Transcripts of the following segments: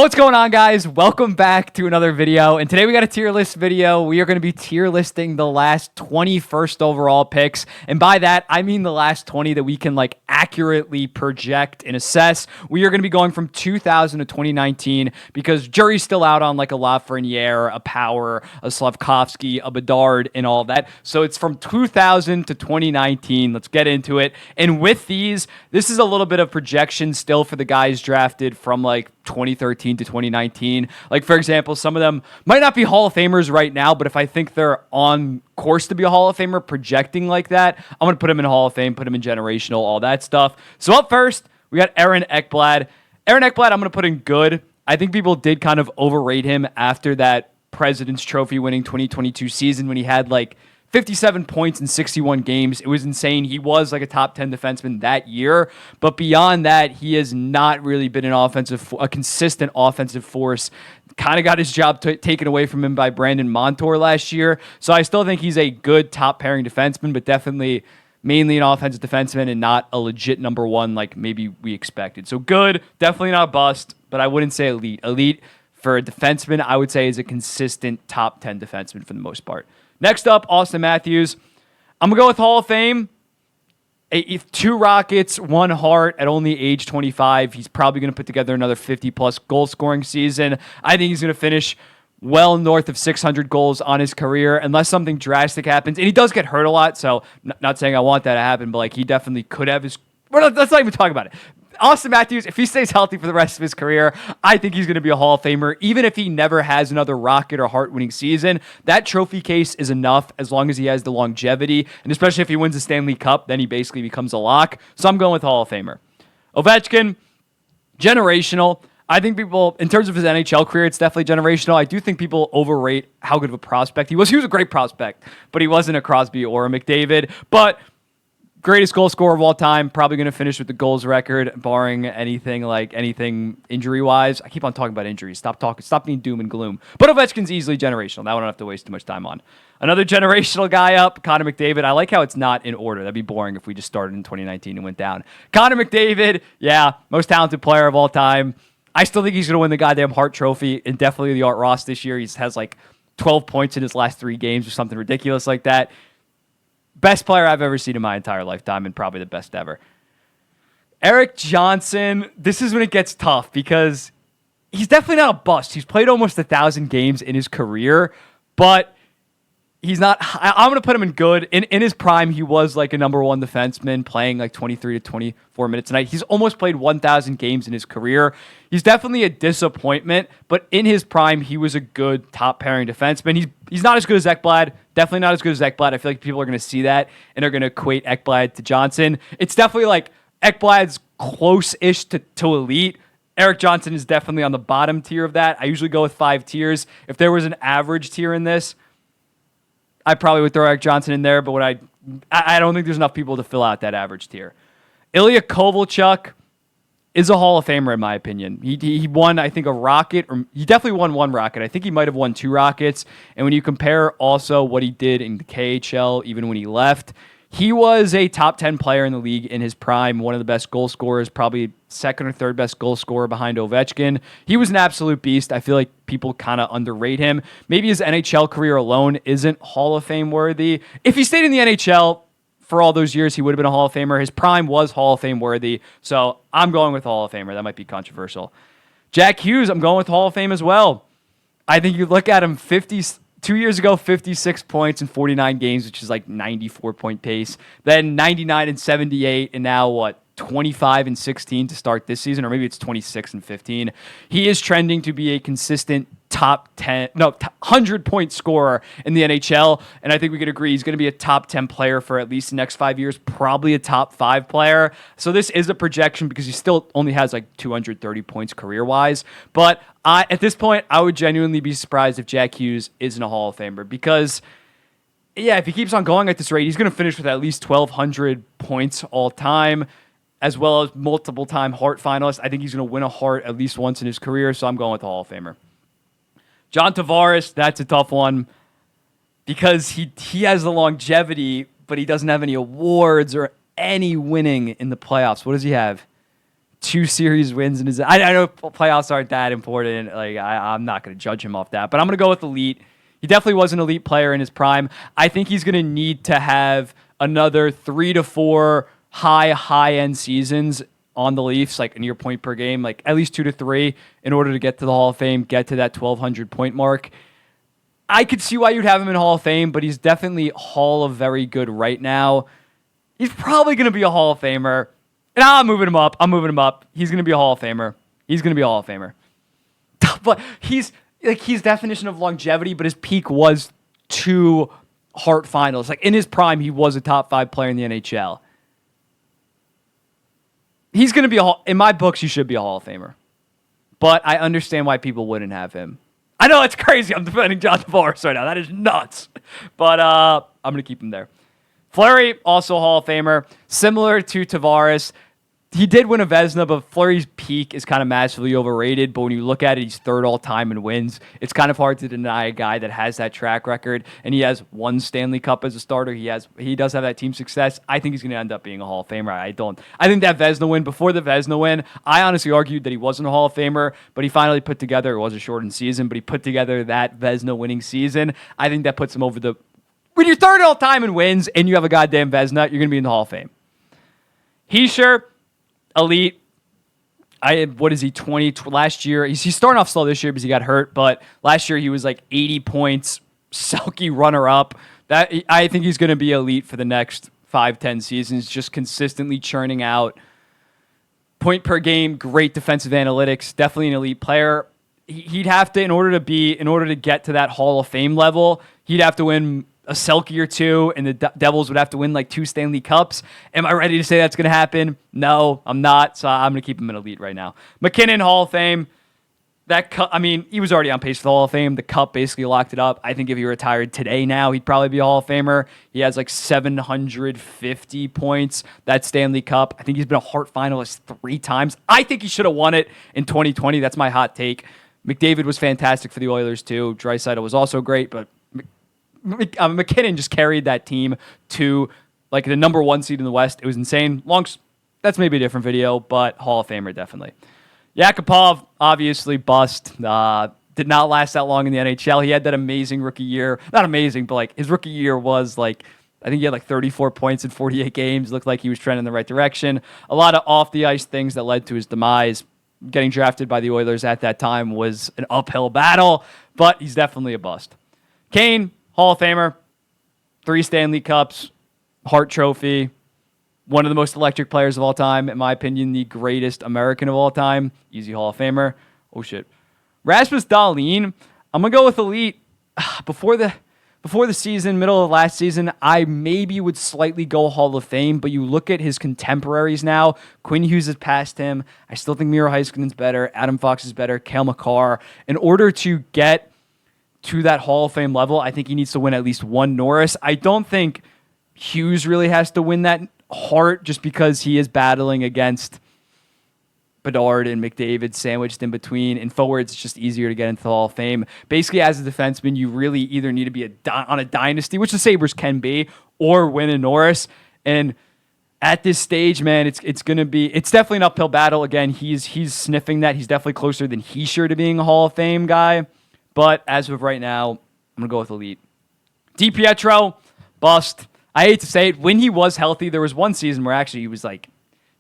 What's going on, guys? Welcome back to another video. And today we got a tier list video. We are going to be tier listing the last 20 first overall picks. And by that, I mean the last 20 that we can accurately project and assess. We are going to be going from 2000 to 2019 because jury's still out on a Lafreniere, a Power, a Slavkovsky, a Bedard, and all of that. So it's from 2000 to 2019. Let's get into it. And with these, this is a little bit of projection still for the guys drafted from 2013 to 2019. For example, some of them might not be Hall of Famers right now, but if I think they're on course to be a Hall of Famer projecting like that, I'm going to put him in Hall of Fame, put him in generational, all that stuff. So up first, we got Aaron Ekblad. Aaron Ekblad, I'm going to put in good. I think people did kind of overrate him after that President's Trophy winning 2022 season when he had 57 points in 61 games. It was insane. He was a top 10 defenseman that year. But beyond that, he has not really been a consistent offensive force. Kind of got his job taken away from him by Brandon Montour last year. So I still think he's a good top pairing defenseman, but definitely mainly an offensive defenseman and not a legit number one like maybe we expected. So good, definitely not bust, but I wouldn't say elite. Elite for a defenseman, I would say is a consistent top 10 defenseman for the most part. Next up, Auston Matthews. I'm going to go with Hall of Fame. 2 Rockets, 1 Hart at only age 25. He's probably going to put together another 50-plus goal-scoring season. I think he's going to finish well north of 600 goals on his career unless something drastic happens. And he does get hurt a lot, so not saying I want that to happen, but he definitely could have his... Let's not even talk about it. Auston Matthews, if he stays healthy for the rest of his career, I think he's going to be a Hall of Famer. Even if he never has another Rocket or Hart-winning season, that trophy case is enough as long as he has the longevity. And especially if he wins the Stanley Cup, then he basically becomes a lock. So I'm going with Hall of Famer. Ovechkin, generational. I think people, in terms of his NHL career, it's definitely generational. I do think people overrate how good of a prospect he was. He was a great prospect, but he wasn't a Crosby or a McDavid. But greatest goal scorer of all time, probably going to finish with the goals record, barring anything injury-wise. I keep on talking about injuries. Stop being doom and gloom. But Ovechkin's easily generational. That one I don't have to waste too much time on. Another generational guy up, Connor McDavid. I like how it's not in order. That'd be boring if we just started in 2019 and went down. Connor McDavid, yeah, most talented player of all time. I still think he's going to win the goddamn Hart Trophy, and definitely the Art Ross this year. He has 12 points in his last 3 games or something ridiculous like that. Best player I've ever seen in my entire lifetime and probably the best ever. Erik Johnson, this is when it gets tough because he's definitely not a bust. He's played almost 1,000 games in his career, but he's not... I'm going to put him in good. In his prime, he was a number one defenseman playing 23 to 24 minutes a night. He's almost played 1,000 games in his career. He's definitely a disappointment, but in his prime, he was a good top pairing defenseman. He's not as good as Ekblad. Definitely not as good as Ekblad. I feel like people are going to see that and are going to equate Ekblad to Johnson. It's definitely Ekblad's close-ish to elite. Erik Johnson is definitely on the bottom tier of that. I usually go with 5 tiers. If there was an average tier in this, I probably would throw Erik Johnson in there, but I don't think there's enough people to fill out that average tier. Ilya Kovalchuk is a Hall of Famer in my opinion. He won, I think, a Rocket, or he definitely won 1 Rocket. I think he might have won 2 Rockets. And when you compare also what he did in the KHL, even when he left, he was a top 10 player in the league in his prime, one of the best goal scorers, probably second or third best goal scorer behind Ovechkin. He was an absolute beast. I feel like people kind of underrate him. Maybe his NHL career alone isn't Hall of Fame worthy. If he stayed in the NHL for all those years, he would have been a Hall of Famer. His prime was Hall of Fame worthy. So I'm going with Hall of Famer. That might be controversial. Jack Hughes, I'm going with Hall of Fame as well. I think you look at him 2 years ago, 56 points in 49 games, which is 94-point pace. Then 99 and 78, and now 25 and 16 to start this season, or maybe it's 26 and 15. He is trending to be a consistent top 100-point scorer in the NHL, and I think we could agree he's going to be a top 10 player for at least the next 5 years, probably a top 5 player. So this is a projection because he still only has 230 points career-wise. But at this point, I would genuinely be surprised if Jack Hughes isn't a Hall of Famer because, yeah, if he keeps on going at this rate, he's going to finish with at least 1,200 points all time, as well as multiple-time Hart finalist. I think he's going to win a Hart at least once in his career, so I'm going with the Hall of Famer. John Tavares, that's a tough one because he has the longevity, but he doesn't have any awards or any winning in the playoffs. What does he have? 2 series wins in his. I know playoffs aren't that important. Like I'm not going to judge him off that, but I'm going to go with elite. He definitely was an elite player in his prime. I think he's going to need to have another 3 to 4 high end seasons on the Leafs, like a near point per game, like at least 2 to 3 in order to get to the Hall of Fame, get to that 1,200 point mark. I could see why you'd have him in Hall of Fame, but he's definitely Hall of Very Good right now. He's probably going to be a Hall of Famer. And I'm moving him up. He's going to be a Hall of Famer. But he's definition of longevity, but his peak was 2 Hart finals. Like in his prime, he was a top 5 player in the NHL. He's going to be in my books, he should be a Hall of Famer. But I understand why people wouldn't have him. I know it's crazy. I'm defending John Tavares right now. That is nuts. But I'm going to keep him there. Fleury, also Hall of Famer. Similar to Tavares. He did win a Vezina, but Fleury's peak is kind of massively overrated. But when you look at it, he's 3rd all-time in wins. It's kind of hard to deny a guy that has that track record, and he has 1 Stanley Cup as a starter. He does have that team success. I think he's going to end up being a Hall of Famer. I think that Vezina win, before the Vezina win, I honestly argued that he wasn't a Hall of Famer, but he finally put together, it was a shortened season, but he put together that Vezina winning season. I think that puts him over the... When you're 3rd all-time in wins, and you have a goddamn Vezina, you're going to be in the Hall of Fame. Hischier, elite. What is he, 20? Last year, he's starting off slow this year because he got hurt, but last year he was like 80 points, Selke runner-up. I think he's going to be elite for the next 5-10 seasons, just consistently churning out point per game, great defensive analytics, definitely an elite player. He'd have to, in order to get to that Hall of Fame level, he'd have to win a Selke or 2, and the Devils would have to win like 2 Stanley Cups. Am I ready to say that's going to happen? No, I'm not. So I'm going to keep him in elite right now. McKinnon, Hall of Fame. That cup, he was already on pace for the Hall of Fame. The cup basically locked it up. I think if he retired today now, he'd probably be a Hall of Famer. He has like 750 points. That Stanley Cup. I think he's been a Hart finalist 3 times. I think he should have won it in 2020. That's my hot take. McDavid was fantastic for the Oilers too. Draisaitl was also great, but McKinnon just carried that team to like the number 1 seed in the West. It was insane. That's maybe a different video, but Hall of Famer definitely. Yakupov, obviously bust. Did not last that long in the NHL. He had that amazing rookie year. Not amazing, but like his rookie year was like, I think he had like 34 points in 48 games. Looked like he was trending in the right direction. A lot of off the ice things that led to his demise. Getting drafted by the Oilers at that time was an uphill battle, but he's definitely a bust. Kane, Hall of Famer, 3 Stanley Cups, Hart Trophy, one of the most electric players of all time, in my opinion, the greatest American of all time, easy Hall of Famer. Oh shit. Rasmus Dahlin, I'm going to go with elite. Before the season, middle of last season, I maybe would slightly go Hall of Fame, but you look at his contemporaries now, Quinn Hughes has passed him. I still think Miro Heiskanen's better, Adam Fox is better, Cale Makar. In order to get to that Hall of Fame level, I think he needs to win at least 1 Norris. I don't think Hughes really has to win that Hart just because he is battling against Bedard and McDavid sandwiched in between. In forwards, it's just easier to get into the Hall of Fame. Basically, as a defenseman, you really either need to be on a dynasty, which the Sabres can be, or win a Norris. And at this stage, man, it's definitely an uphill battle. Again, he's sniffing that. He's definitely closer than Hischier to being a Hall of Fame guy. But as of right now, I'm going to go with elite. DiPietro, bust. I hate to say it. When he was healthy, there was one season where actually he was like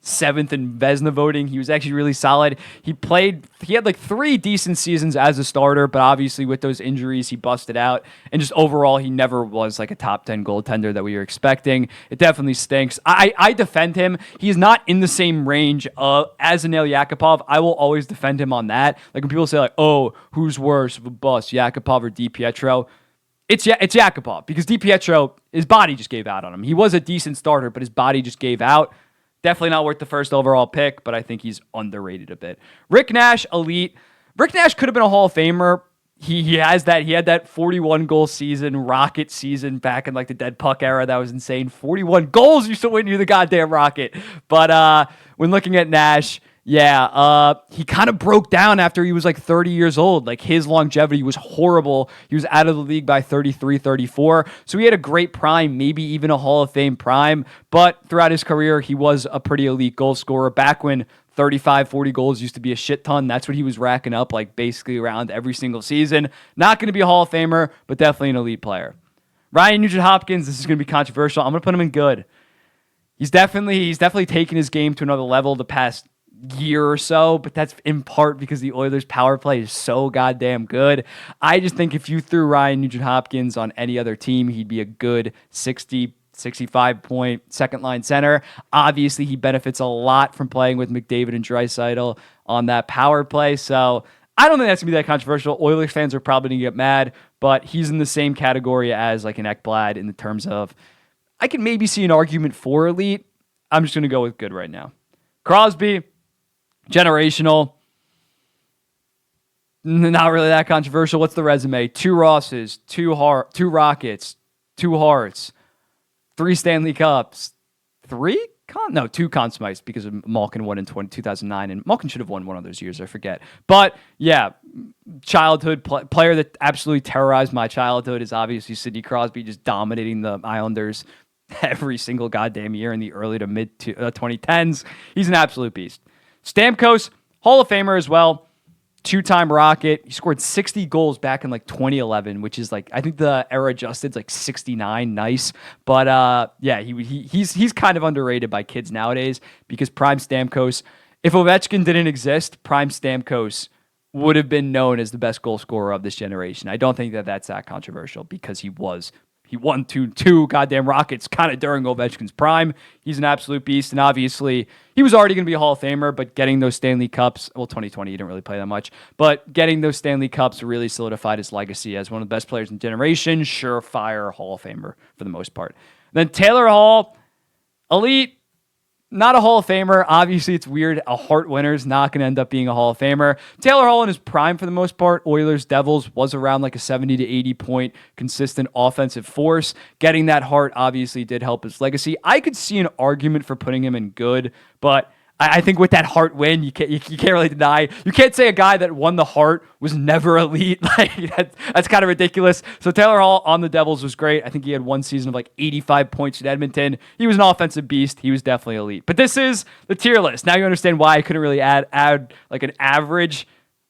7th in Vezina voting. He was actually really solid. He had like 3 decent seasons as a starter, but obviously with those injuries, he busted out. And just overall, he never was like a top 10 goaltender that we were expecting. It definitely stinks. I defend him. He's not in the same range as Nail Yakupov. I will always defend him on that. Like when people say like, oh, who's worse of a bust, Yakupov or DiPietro? It's Yakupov because DiPietro, his body just gave out on him. He was a decent starter, but his body just gave out. Definitely not worth the first overall pick, but I think he's underrated a bit. Rick Nash, elite. Rick Nash could have been a Hall of Famer. He had that 41 goal season, Rocket season back in like the dead puck era. That was insane. 41 goals used to win you the goddamn Rocket. But when looking at Nash, yeah, he kind of broke down after he was like 30 years old. Like his longevity was horrible. He was out of the league by 33, 34. So he had a great prime, maybe even a Hall of Fame prime. But throughout his career, he was a pretty elite goal scorer. Back when 35, 40 goals used to be a shit ton. That's what he was racking up like basically around every single season. Not going to be a Hall of Famer, but definitely an elite player. Ryan Nugent-Hopkins, this is going to be controversial. I'm going to put him in good. He's definitely taken his game to another level the past year or so, but that's in part because the Oilers' power play is so goddamn good. I just think if you threw Ryan Nugent-Hopkins on any other team, he'd be a good 60, 65-point second-line center. Obviously, he benefits a lot from playing with McDavid and Draisaitl on that power play, so I don't think that's going to be that controversial. Oilers fans are probably going to get mad, but he's in the same category as like an Ekblad in the terms of I can maybe see an argument for elite. I'm just going to go with good right now. Crosby, generational. Not really that controversial. What's the resume? 2 Rosses, 2 Rockets, 2 Hearts, 3 Stanley Cups, 2 Conn Smythes because Malkin won in 2009, and Malkin should have won one of those years, I forget. But yeah, childhood player that absolutely terrorized my childhood is obviously Sidney Crosby, just dominating the Islanders every single goddamn year in the early to mid 2010s. He's an absolute beast. Stamkos, Hall of Famer as well. 2-time Rocket. He scored 60 goals back in like 2011, which is like, I think the era adjusted like 69. Nice. But yeah, he's kind of underrated by kids nowadays because Prime Stamkos, if Ovechkin didn't exist, Prime Stamkos would have been known as the best goal scorer of this generation. I don't think that that's that controversial because he won two goddamn Rockets kind of during Ovechkin's prime. He's an absolute beast, and obviously he was already going to be a Hall of Famer, but getting those Stanley Cups, well, 2020, he didn't really play that much, but getting those Stanley Cups really solidified his legacy as one of the best players in the generation, surefire Hall of Famer for the most part. Then Taylor Hall, elite, not a Hall of Famer. Obviously, it's weird. A Hart winner is not going to end up being a Hall of Famer. Taylor Hall in his prime for the most part, Oilers, Devils, was around like a 70 to 80 point consistent offensive force. Getting that Hart obviously did help his legacy. I could see an argument for putting him in good, but I think with that Hart win, you can't really deny. You can't say a guy that won the Hart was never elite. Like that's kind of ridiculous. So Taylor Hall on the Devils was great. I think he had one season of like 85 points in Edmonton. He was an offensive beast. He was definitely elite. But this is the tier list. Now you understand why I couldn't really add like an average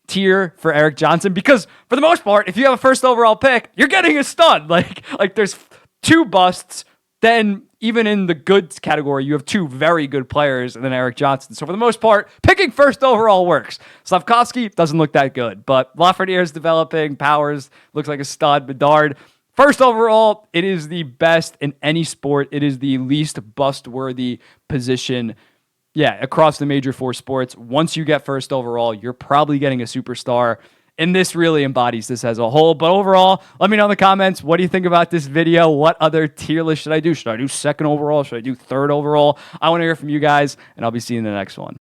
tier for Erik Johnson, because for the most part, if you have a first overall pick, you're getting a stud. Like there's 2 busts. Then even in the good category, you have 2 very good players and then Erik Johnson. So for the most part, picking first overall works. Slavkovsky doesn't look that good, but Lafreniere is developing. Powers looks like a stud. Bedard, first overall, it is the best in any sport. It is the least bust-worthy position, across the major 4 sports. Once you get first overall, you're probably getting a superstar. And this really embodies this as a whole. But overall, let me know in the comments, what do you think about this video? What other tier list should I do? Should I do second overall? Should I do third overall? I want to hear from you guys, and I'll be seeing you in the next one.